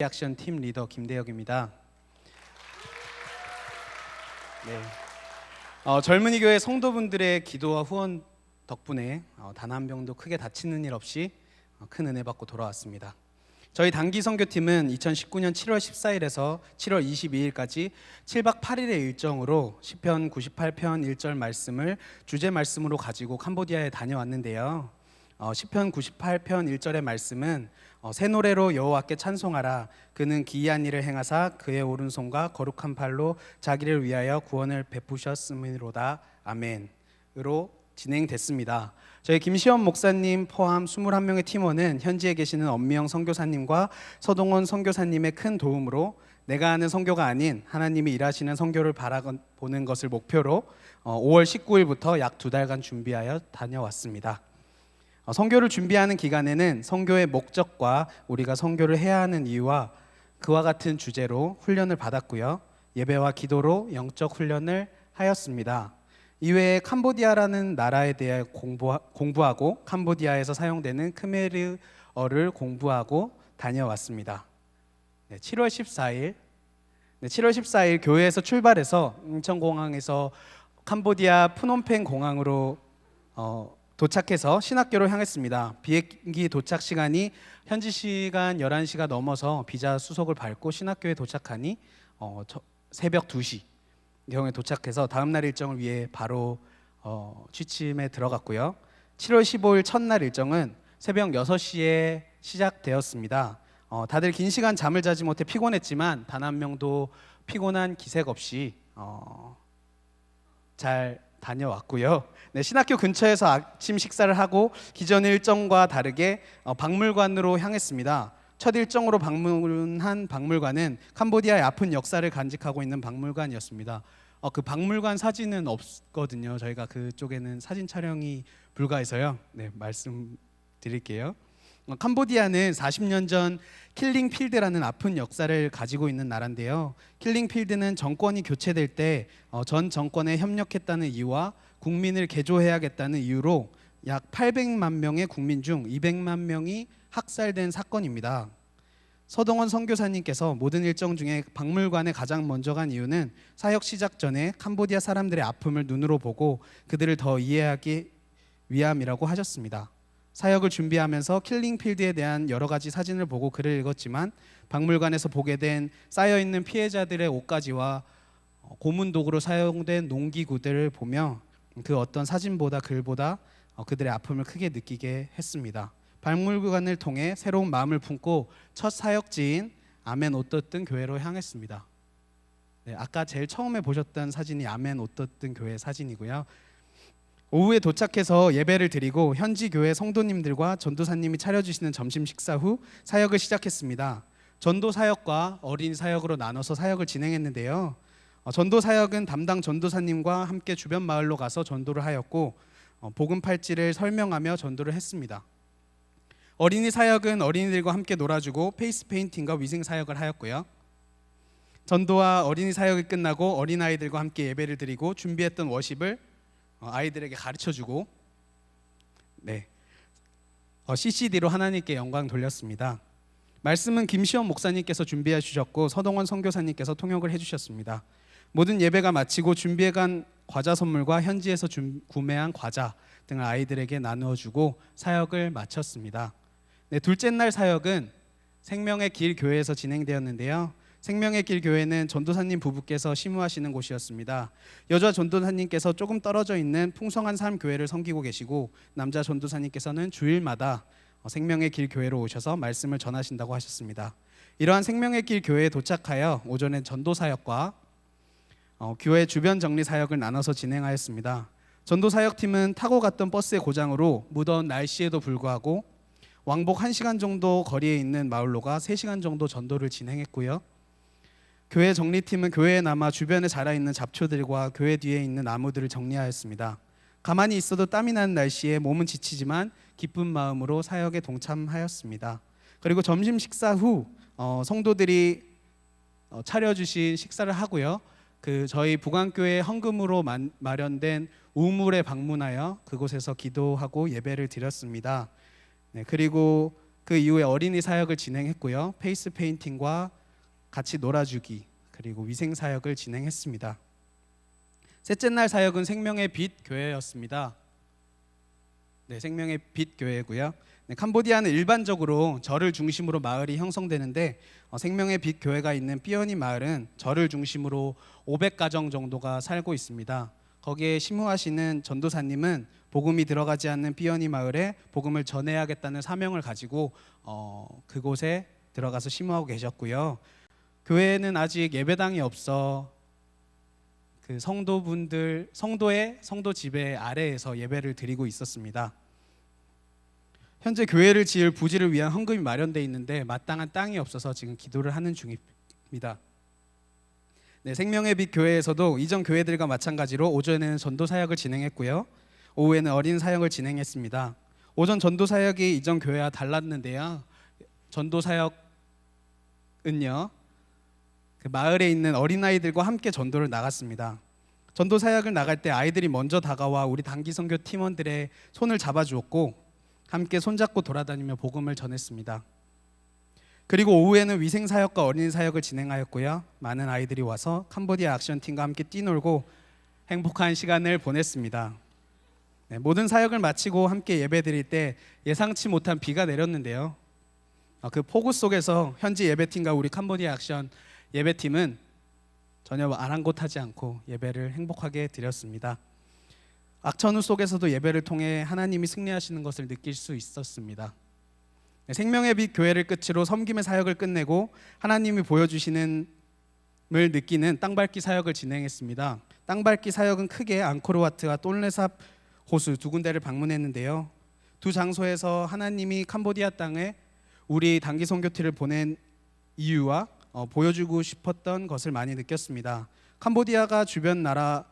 액션 팀 리더 김대혁입니다. 네. 젊은이 교회 성도분들의 기도와 후원 덕분에 단 한 명도 크게 다치는 일 없이 큰 은혜 받고 돌아왔습니다. 저희 단기 선교팀은 2019년 7월 14일에서 7월 22일까지 7박 8일의 일정으로 시편 98편 1절 말씀을 주제 말씀으로 가지고 캄보디아에 다녀왔는데요. 시편 98편 1절의 말씀은 새 노래로 여호와께 찬송하라. 그는 기이한 일을 행하사 그의 오른손과 거룩한 팔로 자기를 위하여 구원을 베푸셨음이로다. 아멘으로 진행됐습니다. 저희 김시원 목사님 포함 21명의 팀원은 현지에 계시는 엄미영 선교사님과 서동원 선교사님의 큰 도움으로 내가 하는 선교가 아닌 하나님이 일하시는 선교를 바라보는 것을 목표로 5월 19일부터 약 2달간 준비하여 다녀왔습니다. 선교를 준비하는 기간에는 선교의 목적과 우리가 선교를 해야 하는 이유와 그와 같은 주제로 훈련을 받았고요. 예배와 기도로 영적 훈련을 하였습니다. 이외에 캄보디아라는 나라에 대해 공부하고 캄보디아에서 사용되는 크메르어를 공부하고 다녀왔습니다. 7월 14일 교회에서 출발해서 인천공항에서 캄보디아 프놈펜 공항으로 도착해서 신학교로 향했습니다. 비행기 도착 시간이 현지 시간 11시가 넘어서 비자 수속을 밟고 신학교에 도착하니 새벽 2시 경에 도착해서 다음 날 일정을 위해 바로 취침에 들어갔고요. 7월 15일 첫날 일정은 새벽 6시에 시작되었습니다. 다들 긴 시간 잠을 자지 못해 피곤했지만 단 한 명도 피곤한 기색 없이 잘 다녀왔고요. 신학교 근처에서 아침 식사를 하고 기존 일정과 다르게 박물관으로 향했습니다. 첫 일정으로 방문한 박물관은 캄보디아의 아픈 역사를 간직하고 있는 박물관이었습니다. 그 박물관 사진은 없거든요. 저희가 그쪽에는 사진 촬영이 불가해서요. 말씀드릴게요. 캄보디아는 40년 전 킬링필드라는 아픈 역사를 가지고 있는 나라인데요. 킬링필드는 정권이 교체될 때 전 정권에 협력했다는 이유와 국민을 개조해야겠다는 이유로 약 800만 명의 국민 중 200만 명이 학살된 사건입니다. 서동원 선교사님께서 모든 일정 중에 박물관에 가장 먼저 간 이유는 사역 시작 전에 캄보디아 사람들의 아픔을 눈으로 보고 그들을 더 이해하기 위함이라고 하셨습니다. 사역을 준비하면서 킬링필드에 대한 여러 가지 사진을 보고 글을 읽었지만 박물관에서 보게 된 쌓여있는 피해자들의 옷가지와 고문 도구로 사용된 농기구들을 보며 그 어떤 사진보다 글보다 그들의 아픔을 크게 느끼게 했습니다. 박물관을 통해 새로운 마음을 품고 첫 사역지인 아멘 옷떴던 교회로 향했습니다. 아까 제일 처음에 보셨던 사진이 아멘 옷떴던 교회 사진이고요. 오후에 도착해서 예배를 드리고 현지 교회 성도님들과 전도사님이 차려주시는 점심 식사 후 사역을 시작했습니다. 전도 사역과 어린이 사역으로 나눠서 사역을 진행했는데요. 전도 사역은 담당 전도사님과 함께 주변 마을로 가서 전도를 하였고 복음 팔찌를 설명하며 전도를 했습니다. 어린이 사역은 어린이들과 함께 놀아주고 페이스 페인팅과 위생 사역을 하였고요. 전도와 어린이 사역이 끝나고 어린아이들과 함께 예배를 드리고 준비했던 워십을 아이들에게 가르쳐주고 CCD로 하나님께 영광 돌렸습니다. 말씀은 김시원 목사님께서 준비해 주셨고 서동원 선교사님께서 통역을 해주셨습니다. 모든 예배가 마치고 준비해간 과자 선물과 현지에서 구매한 과자 등을 아이들에게 나누어주고 사역을 마쳤습니다. 둘째 날 사역은 생명의 길 교회에서 진행되었는데요. 생명의 길 교회는 전도사님 부부께서 심우하시는 곳이었습니다. 여자 전도사님께서 조금 떨어져 있는 풍성한 삶 교회를 섬기고 계시고 남자 전도사님께서는 주일마다 생명의 길 교회로 오셔서 말씀을 전하신다고 하셨습니다. 이러한 생명의 길 교회에 도착하여 오전에 전도 사역과 교회 주변 정리 사역을 나눠서 진행하였습니다. 전도 사역팀은 타고 갔던 버스의 고장으로 무더운 날씨에도 불구하고 왕복 1시간 정도 거리에 있는 마을로가 3시간 정도 전도를 진행했고요. 교회 정리팀은 교회에 남아 주변에 자라있는 잡초들과 교회 뒤에 있는 나무들을 정리하였습니다. 가만히 있어도 땀이 나는 날씨에 몸은 지치지만 기쁜 마음으로 사역에 동참하였습니다. 그리고 점심 식사 후 성도들이 차려주신 식사를 하고요. 저희 부관교회 헌금으로 마련된 우물에 방문하여 그곳에서 기도하고 예배를 드렸습니다. 그리고 그 이후에 어린이 사역을 진행했고요. 페이스 페인팅과 같이 놀아주기 그리고 위생 사역을 진행했습니다. 셋째 날 사역은 생명의 빛 교회였습니다. 네, 생명의 빛 교회고요. 네, 캄보디아는 일반적으로 절을 중심으로 마을이 형성되는데 생명의 빛 교회가 있는 삐어니 마을은 절을 중심으로 500가정 정도가 살고 있습니다. 거기에 심우하시는 전도사님은 복음이 들어가지 않는 삐어니 마을에 복음을 전해야겠다는 사명을 가지고 그곳에 들어가서 심우하고 계셨고요. 교회는 아직 예배당이 없어 그 성도의 성도 지배 아래에서 예배를 드리고 있었습니다. 현재 교회를 지을 부지를 위한 헌금이 마련되어 있는데 마땅한 땅이 없어서 지금 기도를 하는 중입니다. 네, 생명의 빛 교회에서도 이전 교회들과 마찬가지로 오전에는 전도 사역을 진행했고요. 오후에는 어린 사역을 진행했습니다. 오전 전도 사역이 이전 교회와 달랐는데요. 전도 사역은요, 그 마을에 있는 어린아이들과 함께 전도를 나갔습니다. 전도 사역을 나갈 때 아이들이 먼저 다가와 우리 단기 선교 팀원들의 손을 잡아주었고 함께 손잡고 돌아다니며 복음을 전했습니다. 그리고 오후에는 위생 사역과 어린이 사역을 진행하였고요. 많은 아이들이 와서 캄보디아 액션팀과 함께 뛰놀고 행복한 시간을 보냈습니다. 네, 모든 사역을 마치고 함께 예배드릴 때 예상치 못한 비가 내렸는데요. 그 폭우 속에서 현지 예배팀과 우리 캄보디아 액션 예배팀은 전혀 아랑곳하지 않고 예배를 행복하게 드렸습니다. 악천후 속에서도 예배를 통해 하나님이 승리하시는 것을 느낄 수 있었습니다. 생명의 빛 교회를 끝으로 섬김의 사역을 끝내고 하나님이 보여주시는 을 느끼는 땅밟기 사역을 진행했습니다. 땅밟기 사역은 크게 앙코르와트와 똠레삽 호수 두 군데를 방문했는데요. 두 장소에서 하나님이 캄보디아 땅에 우리 단기 선교팀을 보낸 이유와 보여주고 싶었던 것을 많이 느꼈습니다. 캄보디아가 주변 나라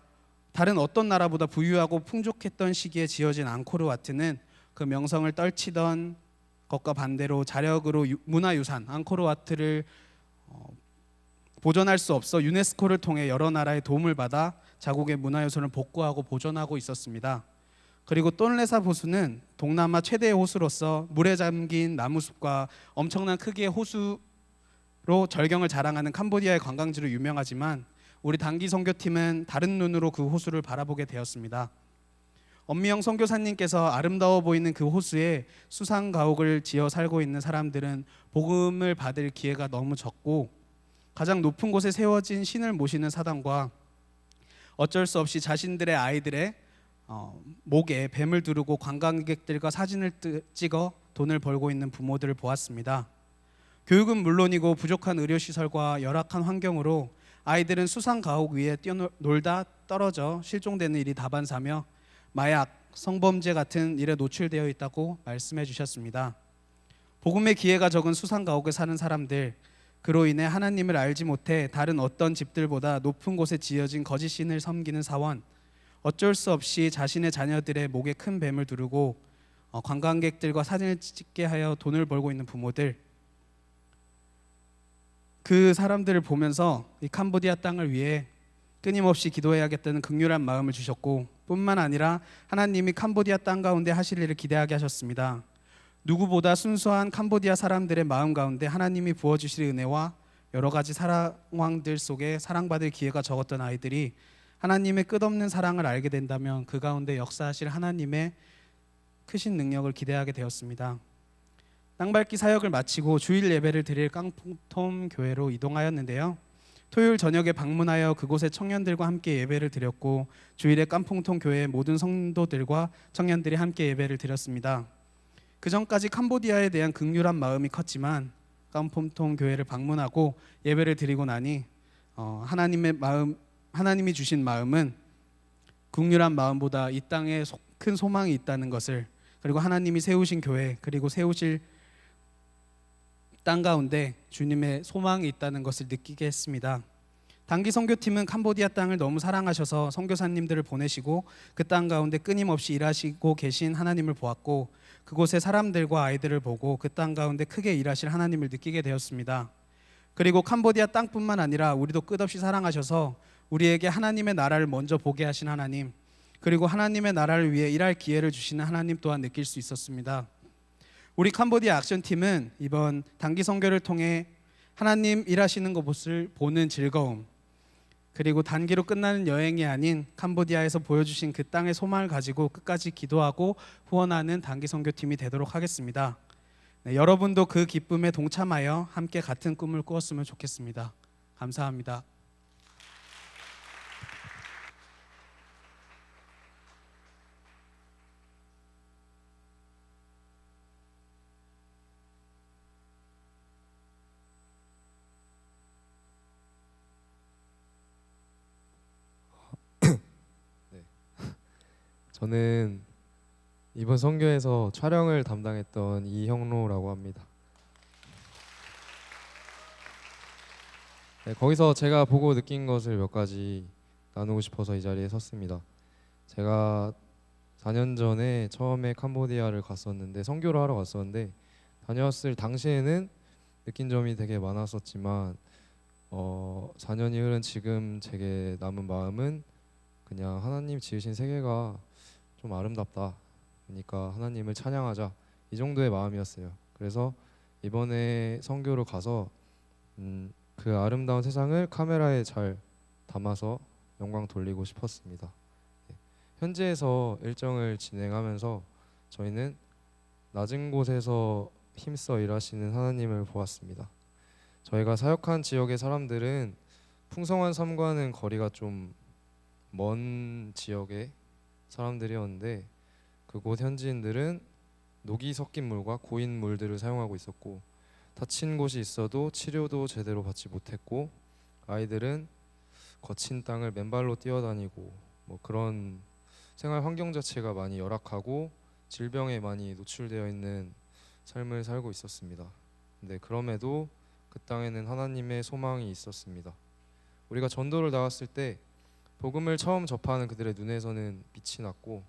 다른 어떤 나라보다 부유하고 풍족했던 시기에 지어진 앙코르와트는 그 명성을 떨치던 것과 반대로 자력으로 문화유산 앙코르와트를 보존할 수 없어 유네스코를 통해 여러 나라의 도움을 받아 자국의 문화유산을 복구하고 보존하고 있었습니다. 그리고 똠레삽 호수는 동남아 최대의 호수로서 물에 잠긴 나무숲과 엄청난 크기의 호수로 절경을 자랑하는 캄보디아의 관광지로 유명하지만 우리 단기 선교팀은 다른 눈으로 그 호수를 바라보게 되었습니다. 엄미영 선교사님께서 아름다워 보이는 그 호수에 수상 가옥을 지어 살고 있는 사람들은 복음을 받을 기회가 너무 적고 가장 높은 곳에 세워진 신을 모시는 사당과 어쩔 수 없이 자신들의 아이들의 목에 뱀을 두르고 관광객들과 사진을 찍어 돈을 벌고 있는 부모들을 보았습니다. 교육은 물론이고 부족한 의료시설과 열악한 환경으로 아이들은 수상 가옥 위에 뛰어놀다 떨어져 실종되는 일이 다반사며 마약, 성범죄 같은 일에 노출되어 있다고 말씀해 주셨습니다. 복음의 기회가 적은 수상 가옥에 사는 사람들, 그로 인해 하나님을 알지 못해 다른 어떤 집들보다 높은 곳에 지어진 거짓 신을 섬기는 사원, 어쩔 수 없이 자신의 자녀들의 목에 큰 뱀을 두르고 관광객들과 사진을 찍게 하여 돈을 벌고 있는 부모들, 그 사람들을 보면서 이 캄보디아 땅을 위해 끊임없이 기도해야겠다는 극률한 마음을 주셨고 뿐만 아니라 하나님이 캄보디아 땅 가운데 하실 일을 기대하게 하셨습니다. 누구보다 순수한 캄보디아 사람들의 마음 가운데 하나님이 부어주실 은혜와 여러 가지 상황들 속에 사랑받을 기회가 적었던 아이들이 하나님의 끝없는 사랑을 알게 된다면 그 가운데 역사하실 하나님의 크신 능력을 기대하게 되었습니다. 땅밟기 사역을 마치고 주일 예배를 드릴 깡통톰 교회로 이동하였는데요. 토요일 저녁에 방문하여 그곳의 청년들과 함께 예배를 드렸고 주일에 깐퐁통 교회의 모든 성도들과 청년들이 함께 예배를 드렸습니다. 그 전까지 캄보디아에 대한 극률한 마음이 컸지만 깐퐁통 교회를 방문하고 예배를 드리고 나니 하나님이 주신 마음은 극률한 마음보다 이 땅에 큰 소망이 있다는 것을, 그리고 하나님이 세우신 교회 그리고 세우실 땅 가운데 주님의 소망이 있다는 것을 느끼게 했습니다. 단기 선교팀은 캄보디아 땅을 너무 사랑하셔서 선교사님들을 보내시고 그 땅 가운데 끊임없이 일하시고 계신 하나님을 보았고 그곳의 사람들과 아이들을 보고 그 땅 가운데 크게 일하실 하나님을 느끼게 되었습니다. 그리고 캄보디아 땅뿐만 아니라 우리도 끝없이 사랑하셔서 우리에게 하나님의 나라를 먼저 보게 하신 하나님, 그리고 하나님의 나라를 위해 일할 기회를 주시는 하나님 또한 느낄 수 있었습니다. 우리 캄보디아 액션팀은 이번 단기 선교를 통해 하나님 일하시는 것을 보는 즐거움, 그리고 단기로 끝나는 여행이 아닌 캄보디아에서 보여주신 그 땅의 소망을 가지고 끝까지 기도하고 후원하는 단기 선교팀이 되도록 하겠습니다. 네, 여러분도 그 기쁨에 동참하여 함께 같은 꿈을 꾸었으면 좋겠습니다. 감사합니다. 네. 저는 이번 선교에서 촬영을 담당했던 이형로라고 합니다. 네, 거기서 제가 보고 느낀 것을 몇 가지 나누고 싶어서 이 자리에 섰습니다. 제가 4년 전에 처음에 캄보디아를 갔었는데 선교를 하러 갔었는데 다녀왔을 당시에는 느낀 점이 되게 많았었지만 4년이 흐른 지금 제게 남은 마음은 그냥 하나님 지으신 세계가 좀 아름답다. 그러니까 하나님을 찬양하자. 이 정도의 마음이었어요. 그래서 이번에 선교로 가서 그 아름다운 세상을 카메라에 잘 담아서 영광 돌리고 싶었습니다. 현지에서 일정을 진행하면서 저희는 낮은 곳에서 힘써 일하시는 하나님을 보았습니다. 저희가 사역한 지역의 사람들은 풍성한 삶과는 거리가 좀 먼 지역의 사람들이었는데 그곳 현지인들은 녹이 섞인 물과 고인 물들을 사용하고 있었고 다친 곳이 있어도 치료도 제대로 받지 못했고 아이들은 거친 땅을 맨발로 뛰어다니고 뭐 그런 생활 환경 자체가 많이 열악하고 질병에 많이 노출되어 있는 삶을 살고 있었습니다. 근데 그럼에도 그 땅에는 하나님의 소망이 있었습니다. 우리가 전도를 나갔을 때 복음을 처음 접하는 그들의 눈에서는 빛이 났고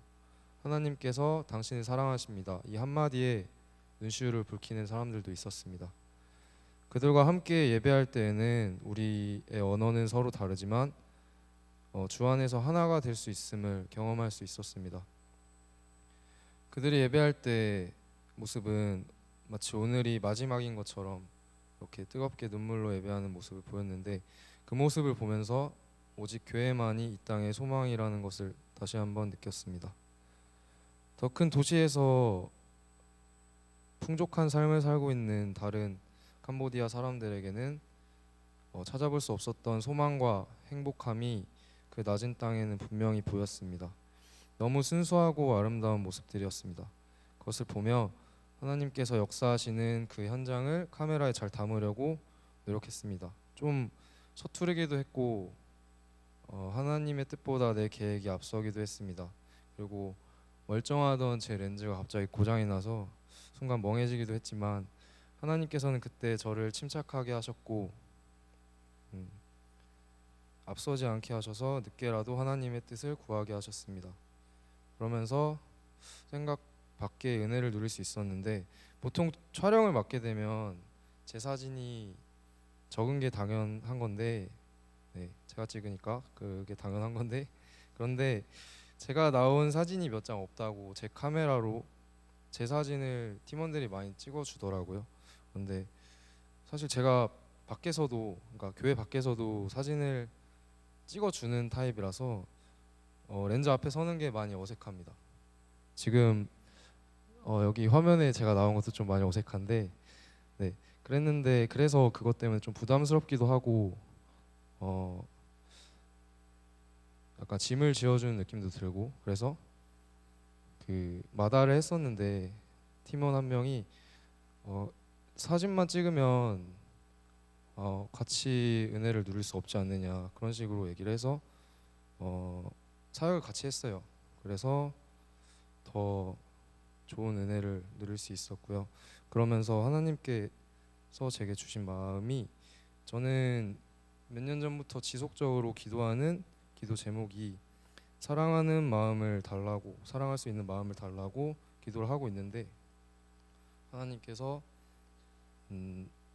하나님께서 당신을 사랑하십니다. 이 한마디에 눈시울을 붉히는 사람들도 있었습니다. 그들과 함께 예배할 때에는 우리의 언어는 서로 다르지만 주 안에서 하나가 될 수 있음을 경험할 수 있었습니다. 그들이 예배할 때 모습은 마치 오늘이 마지막인 것처럼 이렇게 뜨겁게 눈물로 예배하는 모습을 보였는데 그 모습을 보면서 오직 교회만이 이 땅의 소망이라는 것을 다시 한번 느꼈습니다. 더 큰 도시에서 풍족한 삶을 살고 있는 다른 캄보디아 사람들에게는 찾아볼 수 없었던 소망과 행복함이 그 낮은 땅에는 분명히 보였습니다. 너무 순수하고 아름다운 모습들이었습니다. 그것을 보며 하나님께서 역사하시는 그 현장을 카메라에 잘 담으려고 노력했습니다. 좀 서투르기도 했고 하나님의 뜻보다 내 계획이 앞서기도 했습니다. 그리고 멀쩡하던 제 렌즈가 갑자기 고장이 나서 순간 멍해지기도 했지만 하나님께서는 그때 저를 침착하게 하셨고 앞서지 않게 하셔서 늦게라도 하나님의 뜻을 구하게 하셨습니다. 그러면서 생각 밖의 은혜를 누릴 수 있었는데 보통 촬영을 맡게 되면 제 사진이 적은 게 당연한 건데 제가 찍으니까 그게 당연한 건데 그런데 제가 나온 사진이 몇 장 없다고 제 카메라로 제 사진을 팀원들이 많이 찍어주더라고요. 그런데 사실 제가 밖에서도 그러니까 교회 밖에서도 사진을 찍어주는 타입이라서 렌즈 앞에 서는 게 많이 어색합니다. 지금 여기 화면에 제가 나온 것도 좀 많이 어색한데 그랬는데 그래서 그것 때문에 좀 부담스럽기도 하고 약간 짐을 지어주는 느낌도 들고 그래서 그 마다를 했었는데 팀원 한 명이 사진만 찍으면 같이 은혜를 누릴 수 없지 않느냐 그런 식으로 얘기를 해서 사역을 같이 했어요. 그래서 더 좋은 은혜를 누릴 수 있었고요. 그러면서 하나님께서 제게 주신 마음이 저는 몇 년 전부터 지속적으로 기도하는 기도 제목이 사랑하는 마음을 달라고 사랑할 수 있는 마음을 달라고 기도를 하고 있는데 하나님께서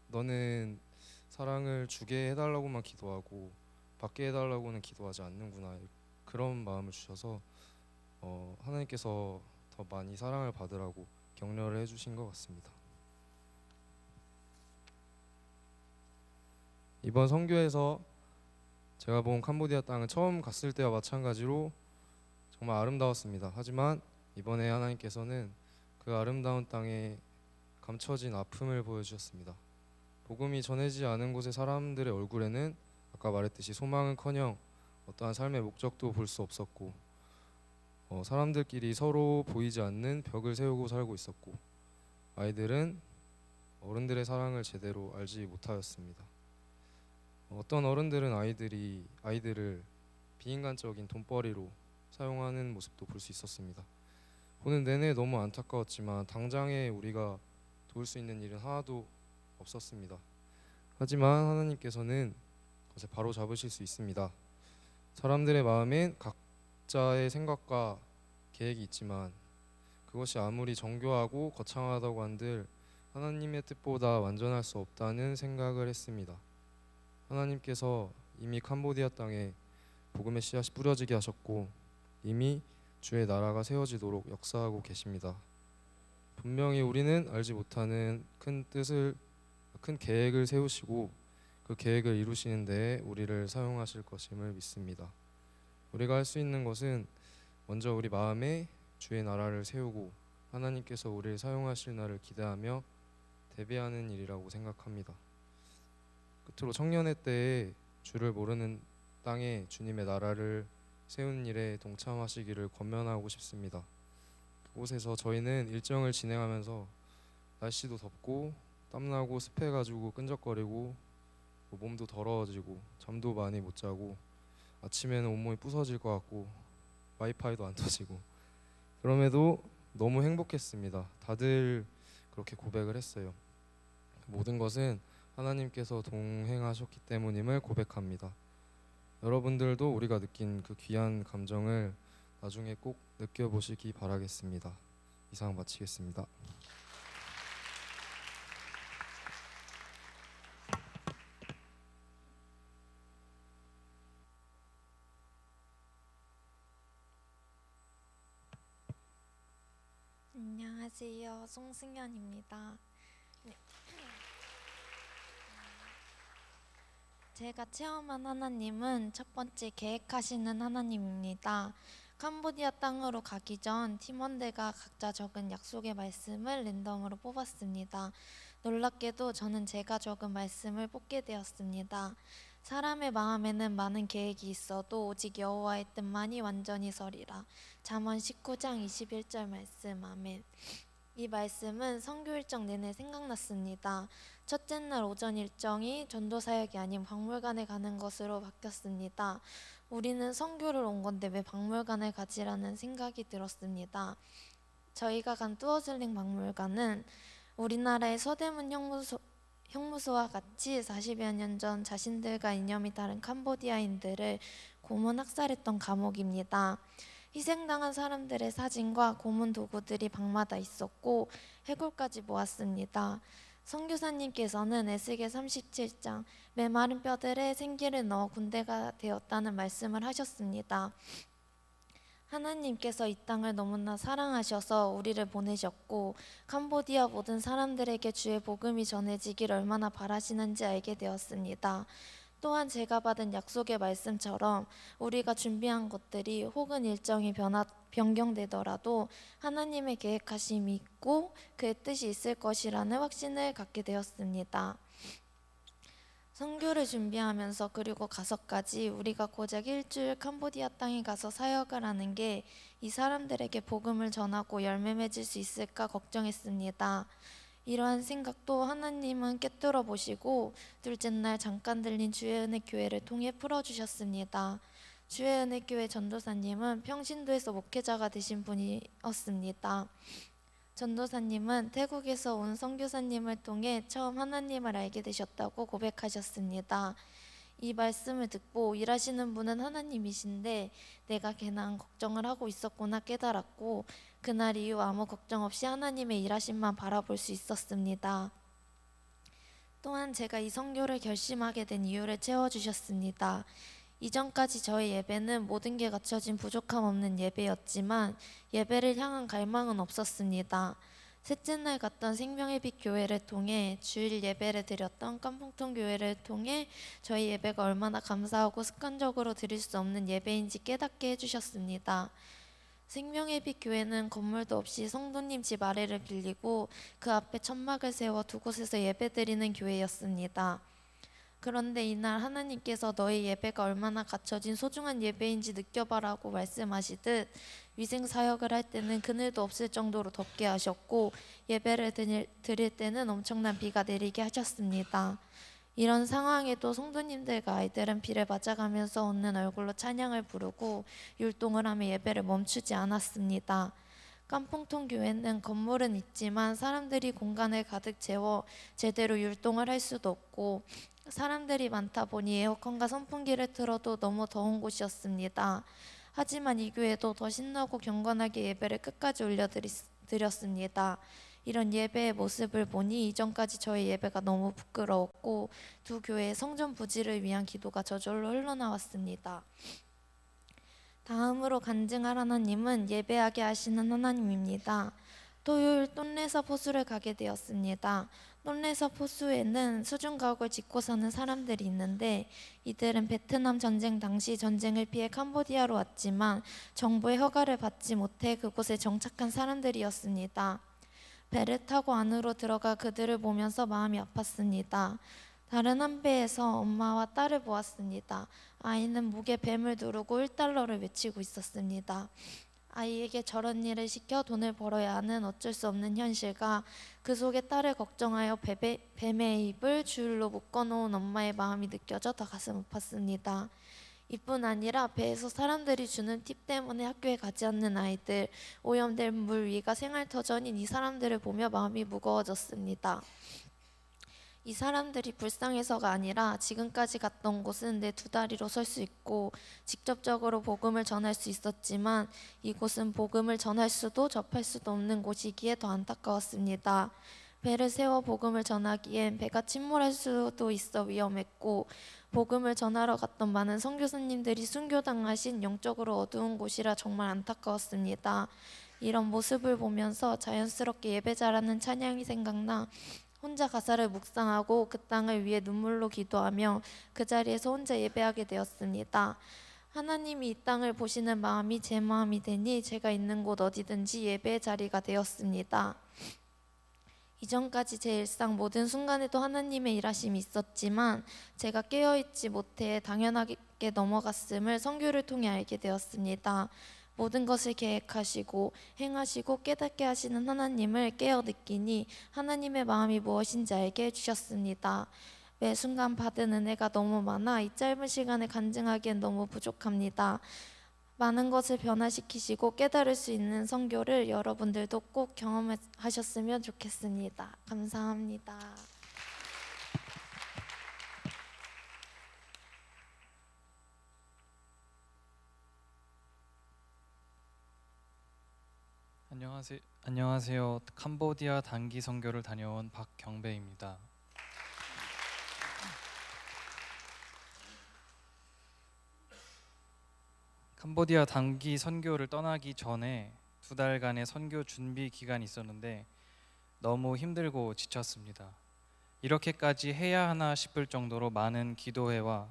너는 사랑을 주게 해달라고만 기도하고 받게 해달라고는 기도하지 않는구나 그런 마음을 주셔서 하나님께서 더 많이 사랑을 받으라고 격려를 해주신 것 같습니다. 이번 선교에서 제가 본 캄보디아 땅은 처음 갔을 때와 마찬가지로 정말 아름다웠습니다. 하지만 이번에 하나님께서는 그 아름다운 땅에 감춰진 아픔을 보여주셨습니다. 복음이 전해지지 않은 곳의 사람들의 얼굴에는 아까 말했듯이 소망은커녕 어떠한 삶의 목적도 볼 수 없었고 사람들끼리 서로 보이지 않는 벽을 세우고 살고 있었고 아이들은 어른들의 사랑을 제대로 알지 못하였습니다. 어떤 어른들은 아이들을 비인간적인 돈벌이로 사용하는 모습도 볼 수 있었습니다. 보는 내내 너무 안타까웠지만 당장에 우리가 도울 수 있는 일은 하나도 없었습니다. 하지만 하나님께서는 그것을 바로 잡으실 수 있습니다. 사람들의 마음엔 각자의 생각과 계획이 있지만 그것이 아무리 정교하고 거창하다고 한들 하나님의 뜻보다 완전할 수 없다는 생각을 했습니다. 하나님께서 이미 캄보디아 땅에 복음의 씨앗이 뿌려지게 하셨고 이미 주의 나라가 세워지도록 역사하고 계십니다. 분명히 우리는 알지 못하는 큰 계획을 세우시고 그 계획을 이루시는 데에 우리를 사용하실 것임을 믿습니다. 우리가 할 수 있는 것은 먼저 우리 마음에 주의 나라를 세우고 하나님께서 우리를 사용하실 날을 기대하며 대비하는 일이라고 생각합니다. 끝으로 청년의 때에 주를 모르는 땅에 주님의 나라를 세우는 일에 동참하시기를 권면하고 싶습니다. 그곳에서 저희는 일정을 진행하면서 날씨도 덥고 땀나고 습해가지고 끈적거리고 몸도 더러워지고 잠도 많이 못 자고 아침에는 온몸이 부서질 것 같고 와이파이도 안 터지고 그럼에도 너무 행복했습니다. 다들 그렇게 고백을 했어요. 모든 것은 하나님께서 동행하셨기 때문임을 고백합니다. 여러분들도 우리가 느낀 그 귀한 감정을 나중에 꼭 느껴보시기 바라겠습니다. 이상 마치겠습니다. 안녕하세요. 송승연입니다. 네. 제가 체험한 하나님은 첫 번째 계획하시는 하나님입니다. 캄보디아 땅으로 가기 전 팀원들과 각자 적은 약속의 말씀을 랜덤으로 뽑았습니다. 놀랍게도 저는 제가 적은 말씀을 뽑게 되었습니다. 사람의 마음에는 많은 계획이 있어도 오직 여호와의 뜻만이 완전히 서리라. 잠언 19장 21절 말씀. 아멘. 이 말씀은 선교 일정 내내 생각났습니다. 첫째 날 오전 일정이 전도 사역이 아닌 박물관에 가는 것으로 바뀌었습니다. 우리는 선교를 온 건데 왜 박물관을 가지라는 생각이 들었습니다. 저희가 간 뚜어슬링 박물관은 우리나라의 서대문 형무소와 같이 40여 년 전 자신들과 이념이 다른 캄보디아인들을 고문 학살했던 감옥입니다. 희생당한 사람들의 사진과 고문 도구들이 방마다 있었고 해골까지 모았습니다. 선교사님께서는 에스겔 37장 메마른 뼈들에 생기를 넣어 군대가 되었다는 말씀을 하셨습니다. 하나님께서 이 땅을 너무나 사랑하셔서 우리를 보내셨고 캄보디아 모든 사람들에게 주의 복음이 전해지기를 얼마나 바라시는지 알게 되었습니다. 또한 제가 받은 약속의 말씀처럼 우리가 준비한 것들이 혹은 일정이 변경되더라도 하나님의 계획하심이 있고 그의 뜻이 있을 것이라는 확신을 갖게 되었습니다. 선교를 준비하면서 그리고 가서까지 우리가 고작 일주일 캄보디아 땅에 가서 사역을 하는 게 이 사람들에게 복음을 전하고 열매 맺을 수 있을까 걱정했습니다. 이러한 생각도 하나님은 꿰뚫어 보시고 둘째 날 잠깐 들린 주의 은혜 교회를 통해 풀어주셨습니다. 주의 은혜 교회 전도사님은 평신도에서 목회자가 되신 분이었습니다. 전도사님은 태국에서 온 선교사님을 통해 처음 하나님을 알게 되셨다고 고백하셨습니다. 이 말씀을 듣고 일하시는 분은 하나님이신데 내가 괜한 걱정을 하고 있었구나 깨달았고 그날 이후 아무 걱정 없이 하나님의 일하심만 바라볼 수 있었습니다. 또한 제가 이 선교를 결심하게 된 이유를 채워주셨습니다. 이전까지 저의 예배는 모든 게 갖춰진 부족함 없는 예배였지만 예배를 향한 갈망은 없었습니다. 셋째 날 갔던 생명의 빛 교회를 통해 주일 예배를 드렸던 깐풍통 교회를 통해 저희 예배가 얼마나 감사하고 습관적으로 드릴 수 없는 예배인지 깨닫게 해주셨습니다. 생명의 빛 교회는 건물도 없이 성도님 집 아래를 빌리고 그 앞에 천막을 세워 두 곳에서 예배드리는 교회였습니다. 그런데 이날 하나님께서 너희 예배가 얼마나 갖춰진 소중한 예배인지 느껴봐라고 말씀하시듯 위생 사역을 할 때는 그늘도 없을 정도로 덥게 하셨고 예배를 드릴 때는 엄청난 비가 내리게 하셨습니다. 이런 상황에도 성도님들과 아이들은 비를 맞아가면서 웃는 얼굴로 찬양을 부르고 율동을 하며 예배를 멈추지 않았습니다. 깐풍통 교회는 건물은 있지만 사람들이 공간을 가득 채워 제대로 율동을 할 수도 없고 사람들이 많다 보니 에어컨과 선풍기를 틀어도 너무 더운 곳이었습니다. 하지만 이 교회도 더 신나고 경건하게 예배를 끝까지 올려드렸습니다. 이런 예배의 모습을 보니 이전까지 저희 예배가 너무 부끄러웠고 두 교회의 성전 부지를 위한 기도가 저절로 흘러나왔습니다. 다음으로 간증할 하나님은 예배하게 하시는 하나님입니다. 토요일 똠레서 포수를 가게 되었습니다. 똠레서 포수에는 수중 가옥을 짓고 사는 사람들이 있는데 이들은 베트남 전쟁 당시 전쟁을 피해 캄보디아로 왔지만 정부의 허가를 받지 못해 그곳에 정착한 사람들이었습니다. 배를 타고 안으로 들어가 그들을 보면서 마음이 아팠습니다. 다른 한 배에서 엄마와 딸을 보았습니다. 아이는 목에 뱀을 두르고 1달러를 외치고 있었습니다. 아이에게 저런 일을 시켜 돈을 벌어야 하는 어쩔 수 없는 현실과 그 속에 딸을 걱정하여 뱀의 입을 줄로 묶어놓은 엄마의 마음이 느껴져 더 가슴 아팠습니다. 이뿐 아니라 배에서 사람들이 주는 팁 때문에 학교에 가지 않는 아이들, 오염된 물 위가 생활터전인 이 사람들을 보며 마음이 무거워졌습니다. 이 사람들이 불쌍해서가 아니라 지금까지 갔던 곳은 내 두 다리로 설 수 있고 직접적으로 복음을 전할 수 있었지만 이곳은 복음을 전할 수도 접할 수도 없는 곳이기에 더 안타까웠습니다. 배를 세워 복음을 전하기엔 배가 침몰할 수도 있어 위험했고 복음을 전하러 갔던 많은 선교사님들이 순교당하신 영적으로 어두운 곳이라 정말 안타까웠습니다. 이런 모습을 보면서 자연스럽게 예배 잘하는 찬양이 생각나 혼자 가사를 묵상하고 그 땅을 위해 눈물로 기도하며 그 자리에서 혼자 예배하게 되었습니다. 하나님이 이 땅을 보시는 마음이 제 마음이 되니 제가 있는 곳 어디든지 예배의 자리가 되었습니다. 이전까지 제 일상 모든 순간에도 하나님의 일하심이 있었지만 제가 깨어있지 못해 당연하게 넘어갔음을 선교를 통해 알게 되었습니다. 모든 것을 계획하시고 행하시고 깨닫게 하시는 하나님을 깨어 느끼니 하나님의 마음이 무엇인지 알게 해주셨습니다. 매 순간 받은 은혜가 너무 많아 이 짧은 시간에 간증하기엔 너무 부족합니다. 많은 것을 변화시키시고 깨달을 수 있는 선교를 여러분들도 꼭 경험하셨으면 좋겠습니다. 감사합니다. 안녕하세요. 캄보디아 단기 선교를 다녀온 박경배입니다. 캄보디아 단기 선교를 떠나기 전에 2달간의 선교 준비 기간이 있었는데 너무 힘들고 지쳤습니다. 이렇게까지 해야 하나 싶을 정도로 많은 기도회와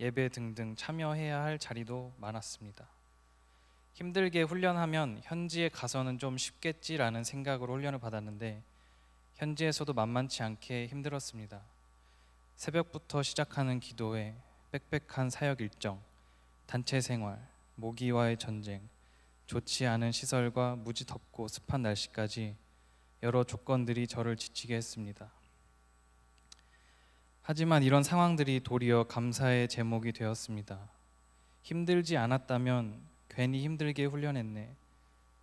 예배 등등 참여해야 할 자리도 많았습니다. 힘들게 훈련하면 현지에 가서는 좀 쉽겠지라는 생각으로 훈련을 받았는데 현지에서도 만만치 않게 힘들었습니다. 새벽부터 시작하는 기도회, 빽빽한 사역 일정, 단체 생활, 모기와의 전쟁, 좋지 않은 시설과 무지 덥고 습한 날씨까지 여러 조건들이 저를 지치게 했습니다. 하지만 이런 상황들이 도리어 감사의 제목이 되었습니다. 힘들지 않았다면 괜히 힘들게 훈련했네,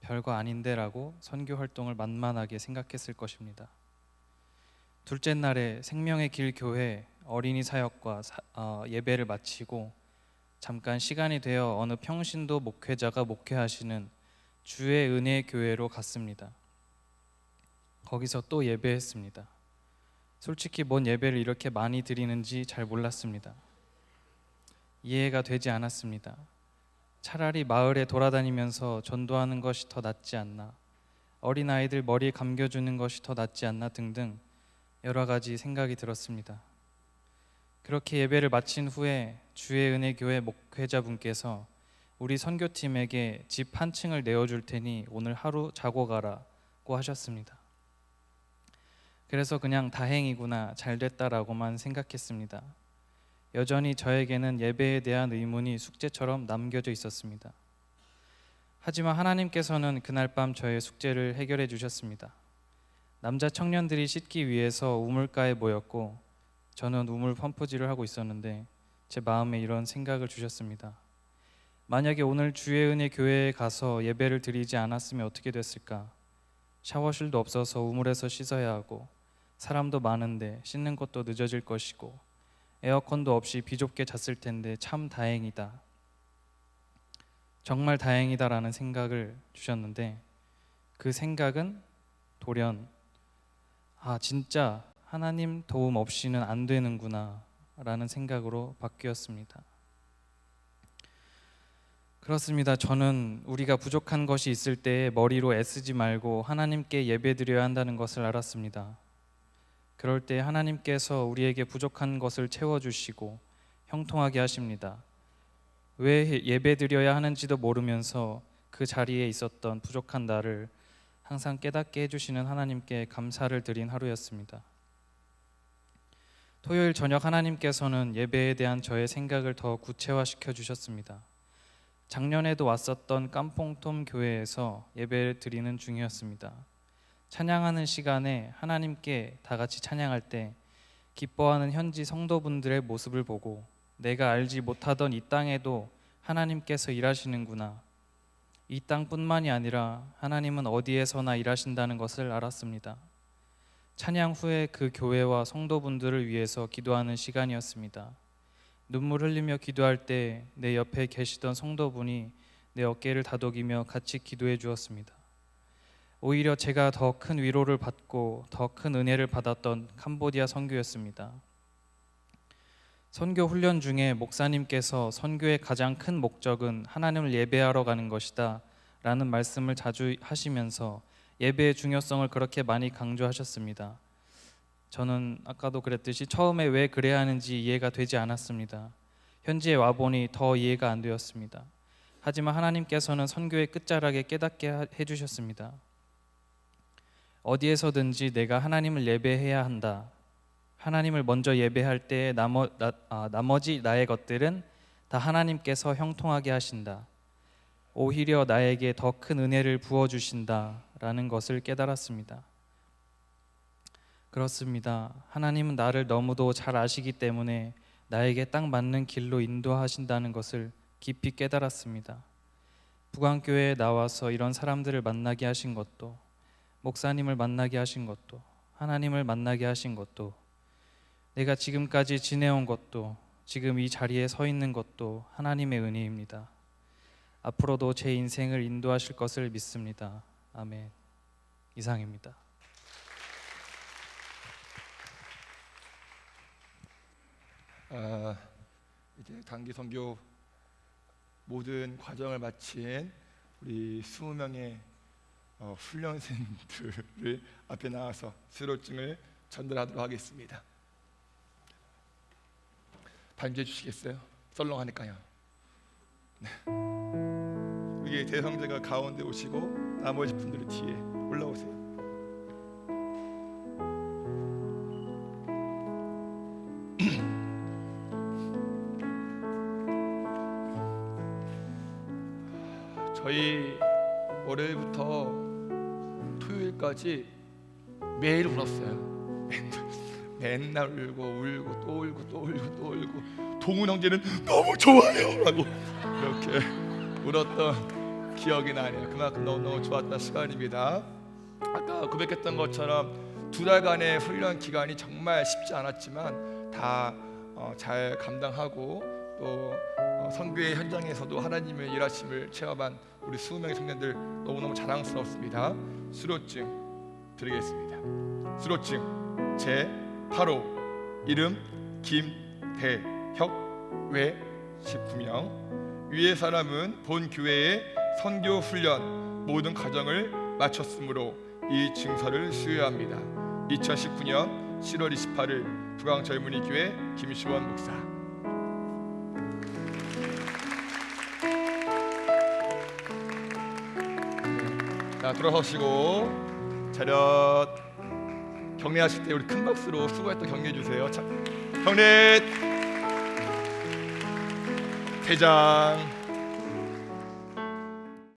별거 아닌데 라고 선교 활동을 만만하게 생각했을 것입니다. 둘째 날에 생명의 길 교회 어린이 사역과 예배를 마치고 잠깐 시간이 되어 어느 평신도 목회자가 목회하시는 주의 은혜 교회로 갔습니다. 거기서 또 예배했습니다. 솔직히 뭔 예배를 이렇게 많이 드리는지 잘 몰랐습니다. 이해가 되지 않았습니다. 차라리 마을에 돌아다니면서 전도하는 것이 더 낫지 않나, 어린아이들 머리에 감겨주는 것이 더 낫지 않나 등등 여러 가지 생각이 들었습니다. 그렇게 예배를 마친 후에 주의 은혜 교회 목회자분께서 우리 선교팀에게 집 한 층을 내어줄 테니 오늘 하루 자고 가라고 하셨습니다. 그래서 그냥 다행이구나, 잘 됐다라고만 생각했습니다. 여전히 저에게는 예배에 대한 의문이 숙제처럼 남겨져 있었습니다. 하지만 하나님께서는 그날 밤 저의 숙제를 해결해 주셨습니다. 남자 청년들이 씻기 위해서 우물가에 모였고 저는 우물 펌프질을 하고 있었는데 제 마음에 이런 생각을 주셨습니다. 만약에 오늘 주의 은혜 교회에 가서 예배를 드리지 않았으면 어떻게 됐을까? 샤워실도 없어서 우물에서 씻어야 하고 사람도 많은데 씻는 것도 늦어질 것이고 에어컨도 없이 비좁게 잤을 텐데 참 다행이다. 정말 다행이다라는 생각을 주셨는데 그 생각은 돌연 진짜 하나님 도움 없이는 안 되는구나 라는 생각으로 바뀌었습니다. 그렇습니다. 저는 우리가 부족한 것이 있을 때 머리로 애쓰지 말고 하나님께 예배드려야 한다는 것을 알았습니다. 그럴 때 하나님께서 우리에게 부족한 것을 채워주시고 형통하게 하십니다. 왜 예배드려야 하는지도 모르면서 그 자리에 있었던 부족한 나를 항상 깨닫게 해주시는 하나님께 감사를 드린 하루였습니다. 토요일 저녁 하나님께서는 예배에 대한 저의 생각을 더 구체화시켜 주셨습니다. 작년에도 왔었던 깜뽕톰 교회에서 예배를 드리는 중이었습니다. 찬양하는 시간에 하나님께 다 같이 찬양할 때 기뻐하는 현지 성도분들의 모습을 보고 내가 알지 못하던 이 땅에도 하나님께서 일하시는구나, 이 땅뿐만이 아니라 하나님은 어디에서나 일하신다는 것을 알았습니다. 찬양 후에 그 교회와 성도분들을 위해서 기도하는 시간이었습니다. 눈물 흘리며 기도할 때 내 옆에 계시던 성도분이 내 어깨를 다독이며 같이 기도해 주었습니다. 오히려 제가 더 큰 위로를 받고 더 큰 은혜를 받았던 캄보디아 선교였습니다. 선교 훈련 중에 목사님께서 선교의 가장 큰 목적은 하나님을 예배하러 가는 것이다 라는 말씀을 자주 하시면서 예배의 중요성을 그렇게 많이 강조하셨습니다. 저는 아까도 그랬듯이 처음에 왜 그래야 하는지 이해가 되지 않았습니다. 현지에 와보니 더 이해가 안 되었습니다. 하지만 하나님께서는 선교의 끝자락에 깨닫게 해주셨습니다. 어디에서든지 내가 하나님을 예배해야 한다. 하나님을 먼저 예배할 때 나머지 나의 것들은 다 하나님께서 형통하게 하신다. 오히려 나에게 더 큰 은혜를 부어주신다 라는 것을 깨달았습니다. 그렇습니다. 하나님은 나를 너무도 잘 아시기 때문에 나에게 딱 맞는 길로 인도하신다는 것을 깊이 깨달았습니다. 북안교회에 나와서 이런 사람들을 만나게 하신 것도, 목사님을 만나게 하신 것도, 하나님을 만나게 하신 것도, 내가 지금까지 지내온 것도, 지금 이 자리에 서 있는 것도 하나님의 은혜입니다. 앞으로도 제 인생을 인도하실 것을 믿습니다. 아멘. 이상입니다. 이제 단기 선교 모든 과정을 마친 우리 20명의 훈련생들을 앞에 나와서 수료증을 전달하도록 하겠습니다. 반주해 주시겠어요? 썰렁하니까요. 네. 여기 대성제가 가운데 오시고 나머지 분들이 뒤에 올라오세요. 저희 월요일부터 토요일까지 매일 울었어요. 맨날 울고 또 울고 동훈 형제는 너무 좋아요 라고 이렇게 울었던 기억이 나네요. 그만큼 너무너무 좋았던 시간입니다. 아까 고백했던 것처럼 2달간의 훈련 기간이 정말 쉽지 않았지만 다 잘 감당하고 또 선교의 현장에서도 하나님의 일하심을 체험한 우리 20명의 청년들 너무너무 자랑스럽습니다. 수료증 드리겠습니다. 수료증 제 8호 이름 김대혁 외 19명 위의 사람은 본 교회의 선교 훈련 모든 과정을 마쳤으므로 이 증서를 수여합니다. 2019년 7월 28일 부강절문이교회 김시원 목사. 자, 돌아서시고 차렷. 경례하실 때 우리 큰 박수로 수고했다 격려해 주세요. 자, 경례. 퇴장.